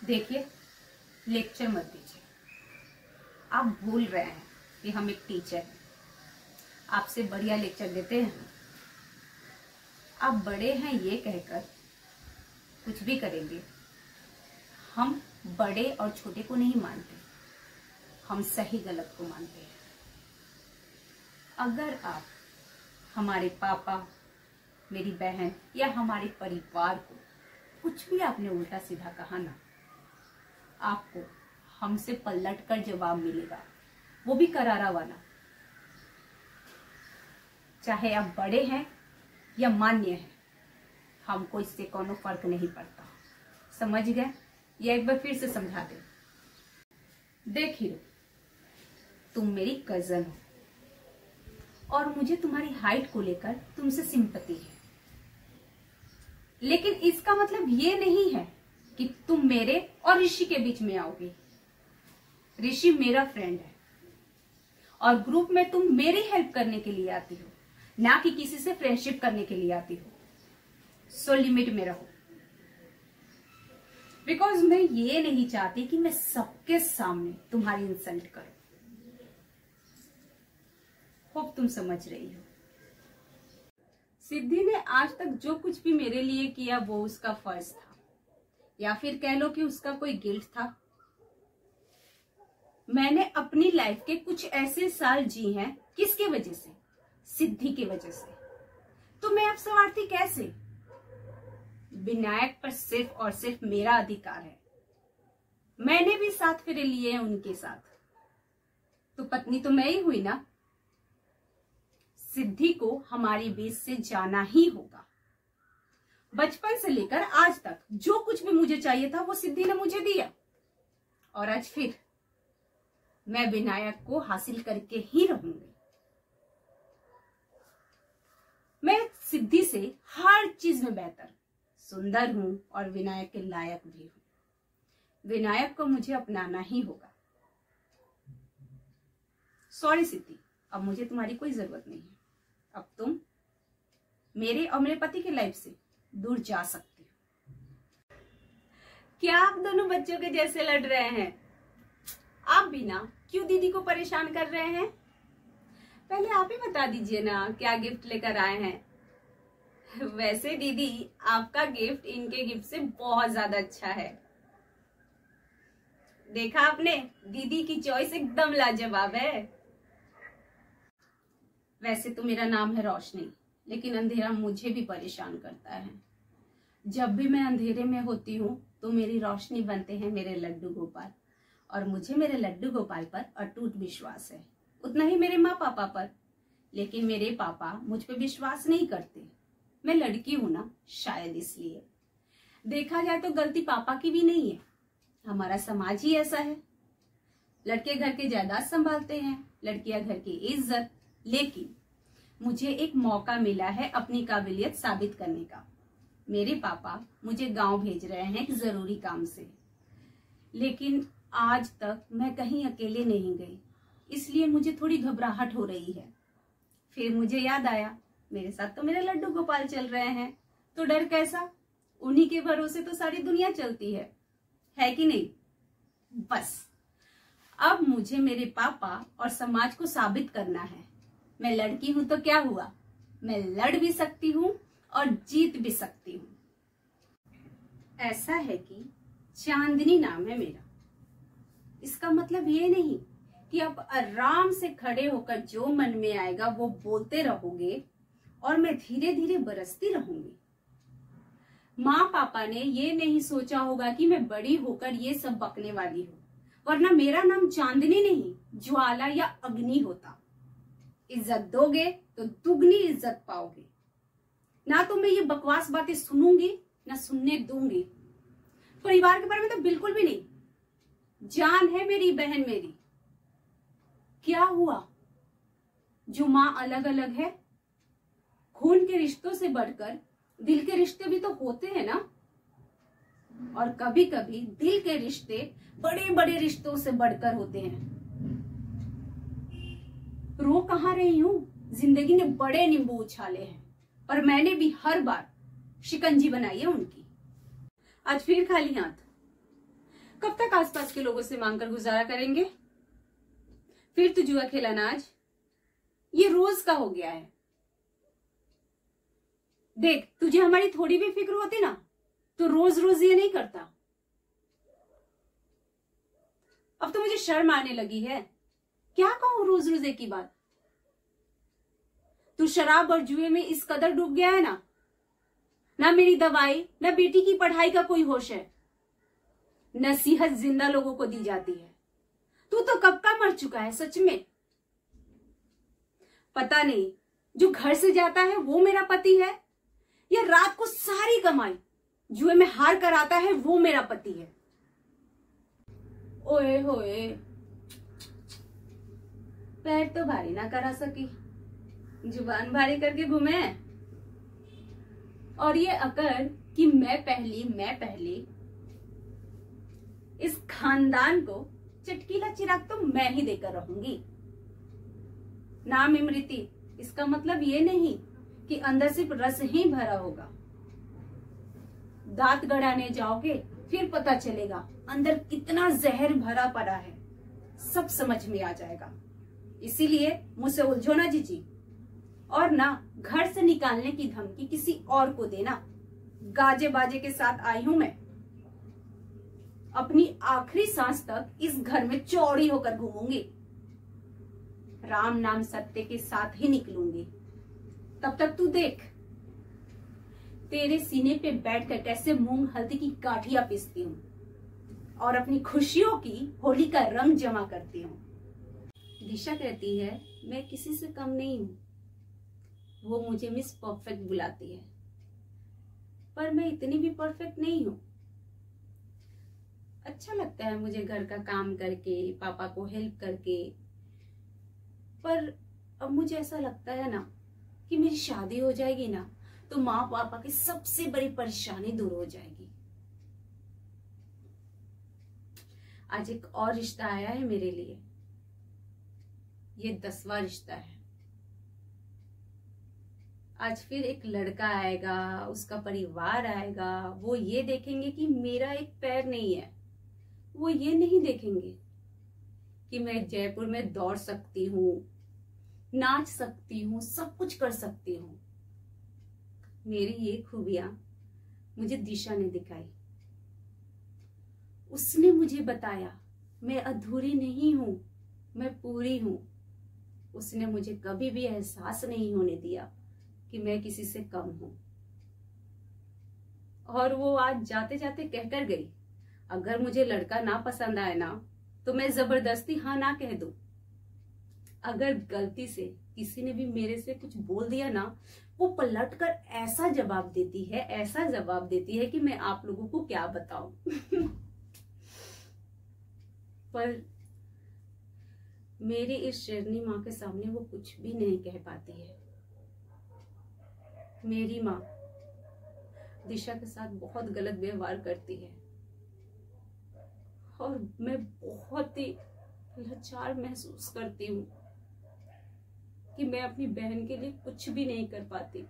देखिए, लेक्चर मत दीजिए। आप भूल रहे हैं कि हम एक टीचर हैं, आपसे बढ़िया लेक्चर देते हैं। आप बड़े हैं ये कहकर कुछ भी करेंगे। हम बड़े और छोटे को नहीं मानते, हम सही गलत को मानते हैं। अगर आप हमारे पापा, मेरी बहन या हमारे परिवार को कुछ भी आपने उल्टा सीधा कहा ना, आपको हमसे पलट कर जवाब मिलेगा, वो भी करारा वाला। चाहे आप बड़े हैं या मान्य हैं, हमको इससे कोनो फर्क नहीं पड़ता। समझ गए? या एक बार फिर से समझा दे। देख हीरो, तुम मेरी कजन हो और मुझे तुम्हारी हाइट को लेकर तुमसे सिंपैथी है, लेकिन इसका मतलब ये नहीं है कि तुम मेरे और ऋषि के बीच में आओगे। ऋषि मेरा फ्रेंड है और ग्रुप में तुम मेरी हेल्प करने के लिए आती हो, ना कि किसी से फ्रेंडशिप करने के लिए आती हो। सो लिमिट में रहो, बिकॉज मैं ये नहीं चाहती कि मैं सबके सामने तुम्हारी इंसल्ट करूं। होप तुम समझ रही हो। सिद्धि ने आज तक जो कुछ भी मेरे लिए किया वो उसका फर्ज था, या फिर कह लो कि उसका कोई गिल्ट था। मैंने अपनी लाइफ के कुछ ऐसे साल जी हैं, किसके वजह से? सिद्धि की वजह से। तो मैं अब स्वार्थी कैसे? विनायक पर सिर्फ और सिर्फ मेरा अधिकार है। मैंने भी 7 फेरे लिए हैं उनके साथ, तो पत्नी तो मैं ही हुई ना। सिद्धि को हमारी बीच से जाना ही होगा। बचपन से लेकर आज तक जो कुछ भी मुझे चाहिए था वो सिद्धि ने मुझे दिया, और आज फिर मैं विनायक को हासिल करके ही रहूंगी। मैं सिद्धि से हर चीज में बेहतर, सुंदर हूं और विनायक के लायक भी हूं। विनायक को मुझे अपनाना ही होगा। सॉरी सिद्धि, अब मुझे तुम्हारी कोई जरूरत नहीं है। अब तुम मेरे और मेरे पति की लाइफ से दूर जा सकती हो। क्या आप दोनों बच्चों के जैसे लड़ रहे हैं? आप भी ना क्यों दीदी को परेशान कर रहे हैं? पहले आप ही बता दीजिए ना क्या गिफ्ट लेकर आए हैं। वैसे दीदी, आपका गिफ्ट इनके गिफ्ट से बहुत ज्यादा अच्छा है। देखा आपने, दीदी की चॉइस एकदम लाजवाब है। वैसे तो मेरा नाम है रोशनी, लेकिन अंधेरा मुझे भी परेशान करता है। जब भी मैं अंधेरे में होती हूँ तो मेरी रोशनी बनते हैं मेरे लड्डू गोपाल, और मुझे मेरे लड्डू गोपाल पर अटूट विश्वास है। उतना ही मेरे माँ पापा पर, लेकिन मेरे पापा मुझ पे विश्वास नहीं करते। मैं लड़की हूं ना, शायद इसलिए। देखा जाए तो गलती पापा की भी नहीं है, हमारा समाज ही ऐसा है। लड़के घर की जायदाद संभालते हैं, लड़कियां घर की इज्जत। लेकिन मुझे एक मौका मिला है अपनी काबिलियत साबित करने का। मेरे पापा मुझे गांव भेज रहे हैं एक जरूरी काम से, लेकिन आज तक मैं कहीं अकेले नहीं गई, इसलिए मुझे थोड़ी घबराहट हो रही है। फिर मुझे याद आया, मेरे साथ तो मेरे लड्डू गोपाल चल रहे हैं, तो डर कैसा? उन्हीं के भरोसे तो सारी दुनिया चलती है कि नहीं? बस अब मुझे मेरे पापा और समाज को साबित करना है। मैं लड़की हूं तो क्या हुआ, मैं लड़ भी सकती हूँ और जीत भी सकती हूँ। ऐसा है कि चांदनी नाम है मेरा। इसका मतलब ये नहीं कि आप आराम से खड़े होकर जो मन में आएगा वो बोलते रहोगे और मैं धीरे धीरे बरसती रहूंगी। माँ पापा ने ये नहीं सोचा होगा कि मैं बड़ी होकर ये सब बकने वाली हूँ, वरना मेरा नाम चांदनी नहीं, ज्वाला या अग्नि होता। इज्जत दोगे तो दुगनी इज्जत पाओगे। ना तो मैं ये बकवास बातें सुनूंगी ना सुनने दूंगी। परिवार के बारे में तो बिल्कुल भी नहीं। जान है मेरी बहन मेरी। क्या हुआ जो माँ अलग अलग है? खून के रिश्तों से बढ़कर दिल के रिश्ते भी तो होते हैं ना, और कभी कभी दिल के रिश्ते बड़े बड़े रिश्तों से बढ़कर होते हैं। रो कहाँ रही हूं? जिंदगी ने बड़े नींबू उछाले हैं, पर मैंने भी हर बार शिकंजी बनाई है उनकी। आज फिर खाली हाथ। कब तक आसपास के लोगों से मांगकर गुजारा करेंगे? फिर तो जुआ खेलना आज ये रोज का हो गया है। देख, तुझे हमारी थोड़ी भी फिक्र होती ना तो रोज रोज ये नहीं करता। अब तो मुझे शर्म आने लगी है। क्या कहूं रोज रोज एक ही बात। तू शराब और जुए में इस कदर डूब गया है ना मेरी दवाई ना बेटी की पढ़ाई का कोई होश है। नसीहत जिंदा लोगों को दी जाती है। तू तो कब का मर चुका है सच में। पता नहीं जो घर से जाता है वो मेरा पति है या रात को सारी कमाई जुए में हार कर आता है वो मेरा पति है। ओए होए, पैर तो भारी ना करा सकी, जुबान भारी करके घूमे। और ये अकड़ कि मैं पहली इस खानदान को चटकीला चिराग तो मैं ही देकर रहूंगी। नाम इमृति, इसका मतलब ये नहीं कि अंदर सिर्फ रस ही भरा होगा। दांत गड़ाने जाओगे फिर पता चलेगा अंदर कितना जहर भरा पड़ा है। सब समझ में आ जाएगा। इसीलिए मुझसे उलझो ना जीजी, और ना घर से निकालने की धमकी किसी और को देना। गाजे बाजे के साथ आई हूं मैं। अपनी आखिरी सांस तक इस घर में चौड़ी होकर घूमूंगी। राम नाम सत्य के साथ ही निकलूंगी। तब तक तू देख तेरे सीने पे बैठकर कैसे मूंग हल्दी की गाठियां पीसती हूँ और अपनी खुशियों की होली का रंग जमा करती हूँ। दिशा कहती है मैं किसी से कम नहीं हूं। वो मुझे मिस परफेक्ट बुलाती है, पर मैं इतनी भी परफेक्ट नहीं हूं। अच्छा लगता है मुझे घर का काम करके, पापा को हेल्प करके, पर अब मुझे ऐसा लगता है ना कि मेरी शादी हो जाएगी ना तो माँ पापा की सबसे बड़ी परेशानी दूर हो जाएगी। आज एक और रिश्ता आया है मेरे लिए। ये 10वां रिश्ता है। आज फिर एक लड़का आएगा, उसका परिवार आएगा। वो ये देखेंगे कि मेरा एक पैर नहीं है। वो ये नहीं देखेंगे कि मैं जयपुर में दौड़ सकती हूँ, नाच सकती हूँ, सब कुछ कर सकती हूँ। मेरी ये खूबियां मुझे दिशा ने दिखाई। उसने मुझे बताया मैं अधूरी नहीं हूं, मैं पूरी हूं। उसने मुझे कभी भी एहसास नहीं होने दिया कि मैं किसी से कम हूं। और वो आज जाते जाते कहकर गई, अगर मुझे लड़का ना पसंद आए ना तो मैं जबरदस्ती हाँ ना कह दूं। अगर गलती से किसी ने भी मेरे से कुछ बोल दिया ना, वो पलटकर ऐसा जवाब देती है कि मैं आप लोगों को क्या बताऊं। पर मेरी इस शेरनी माँ के सामने वो कुछ भी नहीं कह पाती है। मेरी माँ दिशा के साथ बहुत गलत व्यवहार करती है और मैं बहुत ही लाचार महसूस करती हूँ कि मैं अपनी बहन के लिए कुछ भी नहीं कर पाती।